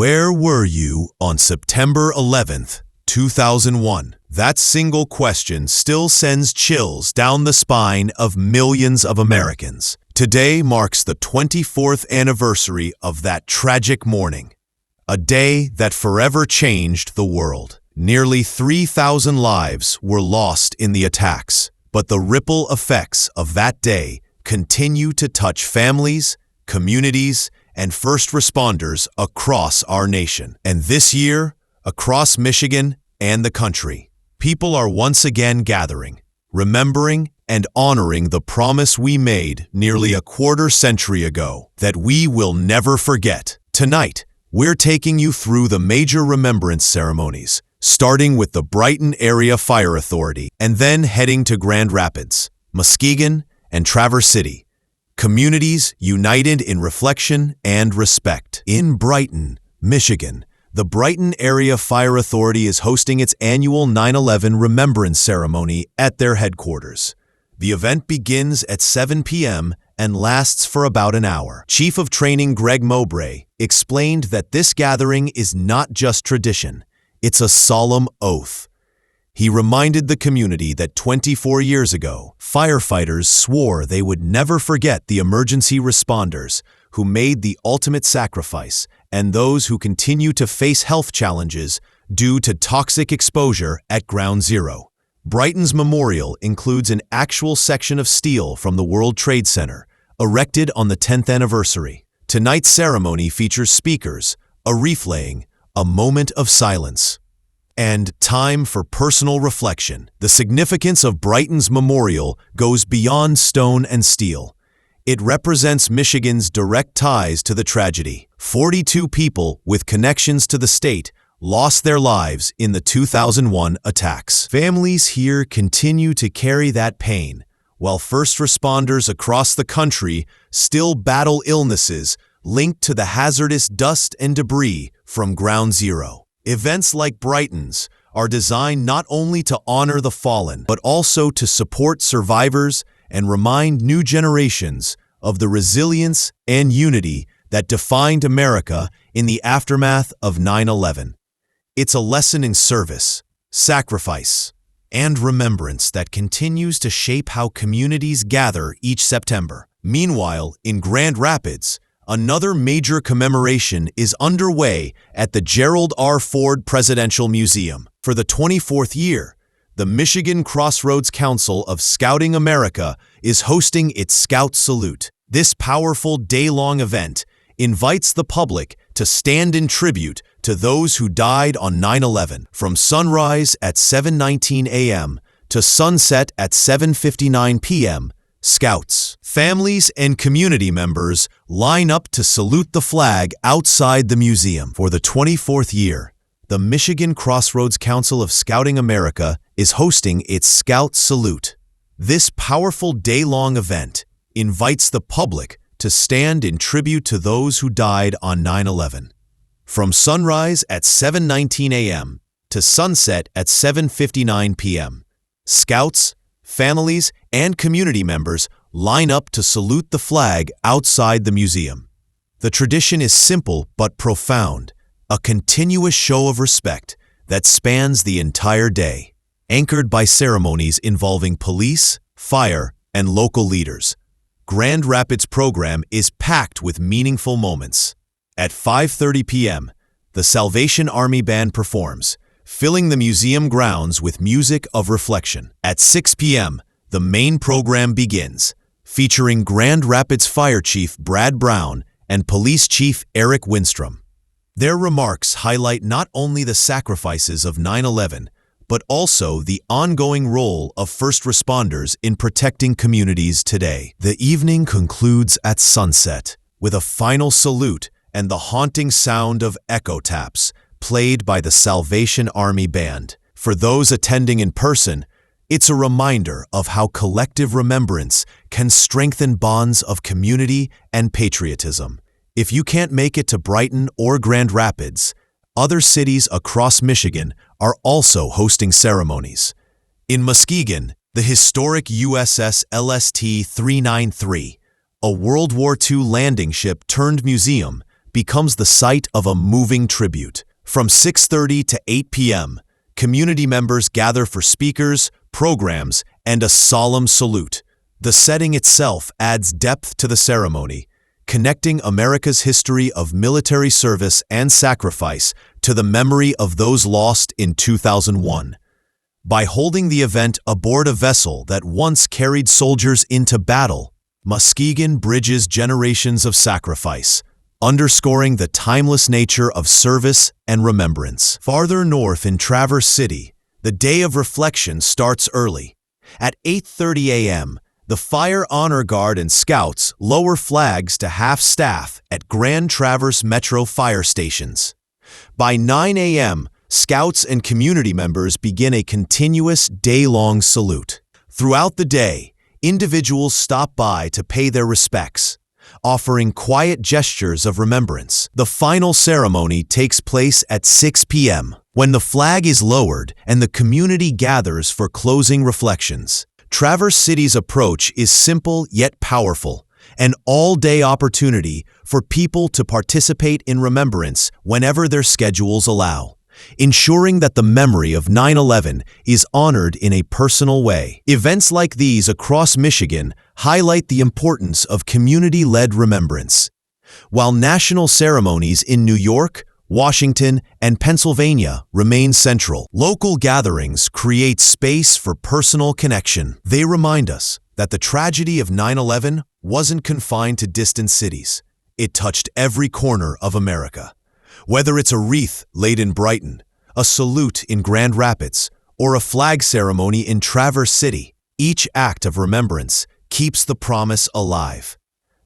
Where were you on September 11th, 2001? That single question still sends chills down the spine of millions of Americans. Today marks the 24th anniversary of that tragic morning, a day that forever changed the world. Nearly 3,000 lives were lost in the attacks, but the ripple effects of that day continue to touch families, communities, and first responders across our nation. And this year, across Michigan and the country, people are once again gathering, remembering, and honoring the promise we made nearly a quarter century ago that we will never forget. Tonight, we're taking you through the major remembrance ceremonies, starting with the Brighton Area Fire Authority and then heading to Grand Rapids, Muskegon, and Traverse City, communities united in reflection and respect. In Brighton, Michigan, the Brighton Area Fire Authority is hosting its annual 9/11 Remembrance Ceremony at their headquarters. The event begins at 7 p.m. and lasts for about an hour. Chief of Training Greg Mowbray explained that this gathering is not just tradition, it's a solemn oath. He reminded the community that 24 years ago, firefighters swore they would never forget the emergency responders who made the ultimate sacrifice and those who continue to face health challenges due to toxic exposure at Ground Zero. Brighton's memorial includes an actual section of steel from the World Trade Center, erected on the 10th anniversary. Tonight's ceremony features speakers, a wreath laying, a moment of silence, and time for personal reflection. The significance of Brighton's memorial goes beyond stone and steel. It represents Michigan's direct ties to the tragedy. 42 people with connections to the state lost their lives in the 2001 attacks. Families here continue to carry that pain, while first responders across the country still battle illnesses linked to the hazardous dust and debris from Ground Zero. Events like Brighton's are designed not only to honor the fallen, but also to support survivors and remind new generations of the resilience and unity that defined America in the aftermath of 9/11. It's a lesson in service, sacrifice, and remembrance that continues to shape how communities gather each September. Meanwhile, in Grand Rapids, another major commemoration is underway at the Gerald R. Presidential Museum. For the 24th year, the Michigan Crossroads Council of Scouting America is hosting its Scout Salute. This powerful day-long event invites the public to stand in tribute to those who died on 9/11. From sunrise at 7:19 a.m. to sunset at 7:59 p.m., Scouts, families, and community members line up to salute the flag outside the museum. For the 24th year, the Michigan Crossroads Council of Scouting America is hosting its Scout Salute. This powerful day-long event invites the public to stand in tribute to those who died on 9/11. From sunrise at 7:19 a.m. to sunset at 7:59 p.m., Scouts, families, and community members line up to salute the flag outside the museum. The tradition is simple but profound, a continuous show of respect that spans the entire day, anchored by ceremonies involving police, fire, and local leaders. Grand Rapids' program is packed with meaningful moments. At 5:30 p.m., the Salvation Army Band performs, filling the museum grounds with music of reflection. At 6 p.m., the main program begins, featuring Grand Rapids Fire Chief Brad Brown and Police Chief Eric Winstrom. Their remarks highlight not only the sacrifices of 9/11, but also the ongoing role of first responders in protecting communities today. The evening concludes at sunset with a final salute and the haunting sound of echo taps played by the Salvation Army Band. For those attending in person, it's a reminder of how collective remembrance can strengthen bonds of community and patriotism. If you can't make it to Brighton or Grand Rapids, other cities across Michigan are also hosting ceremonies. In Muskegon, the historic USS LST-393, a World War II landing ship turned museum, becomes the site of a moving tribute. From 6:30 to 8 p.m., community members gather for speakers, programs, and a solemn salute. The setting itself adds depth to the ceremony, connecting America's history of military service and sacrifice to the memory of those lost in 2001. By holding the event aboard a vessel that once carried soldiers into battle, Muskegon bridges generations of sacrifice, underscoring the timeless nature of service and remembrance. Farther north in Traverse City, the day of reflection starts early. At 8:30 a.m., the Fire Honor Guard and Scouts lower flags to half-staff at Grand Traverse Metro fire stations. By 9 a.m., Scouts and community members begin a continuous day-long salute. Throughout the day, individuals stop by to pay their respects, offering quiet gestures of remembrance. The final ceremony takes place at 6 p.m., when the flag is lowered and the community gathers for closing reflections. Traverse City's approach is simple yet powerful, an all-day opportunity for people to participate in remembrance whenever their schedules allow, ensuring that the memory of 9/11 is honored in a personal way. Events like these across Michigan highlight the importance of community-led remembrance. While national ceremonies in New York, Washington, and Pennsylvania remain central, local gatherings create space for personal connection. They remind us that the tragedy of 9/11 wasn't confined to distant cities. It touched every corner of America. Whether it's a wreath laid in Brighton, a salute in Grand Rapids, or a flag ceremony in Traverse City, each act of remembrance keeps the promise alive.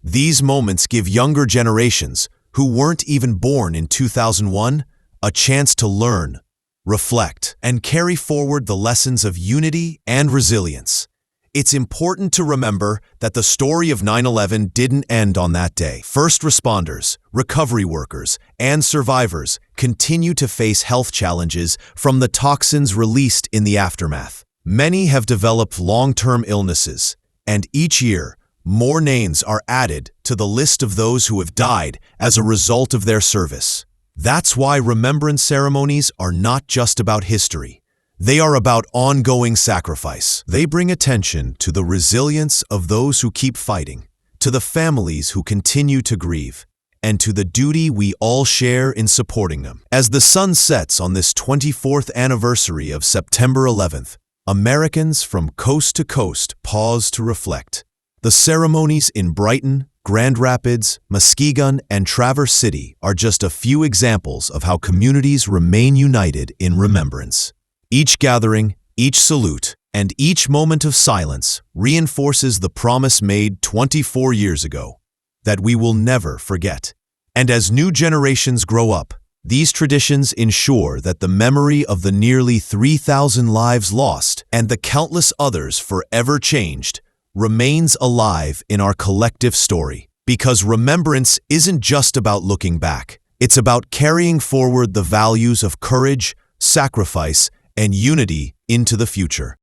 These moments give younger generations, who weren't even born in 2001, a chance to learn, reflect, and carry forward the lessons of unity and resilience. It's important to remember that the story of 9/11 didn't end on that day. First responders, recovery workers, and survivors continue to face health challenges from the toxins released in the aftermath. Many have developed long-term illnesses, and each year, more names are added to the list of those who have died as a result of their service. That's why remembrance ceremonies are not just about history. They are about ongoing sacrifice. They bring attention to the resilience of those who keep fighting, to the families who continue to grieve, and to the duty we all share in supporting them. As the sun sets on this 24th anniversary of September 11th, Americans from coast to coast pause to reflect. The ceremonies in Brighton, Grand Rapids, Muskegon, and Traverse City are just a few examples of how communities remain united in remembrance. Each gathering, each salute, and each moment of silence reinforces the promise made 24 years ago that we will never forget. And as new generations grow up, these traditions ensure that the memory of the nearly 3,000 lives lost and the countless others forever changed remains alive in our collective story. Because remembrance isn't just about looking back. It's about carrying forward the values of courage, sacrifice, and unity into the future.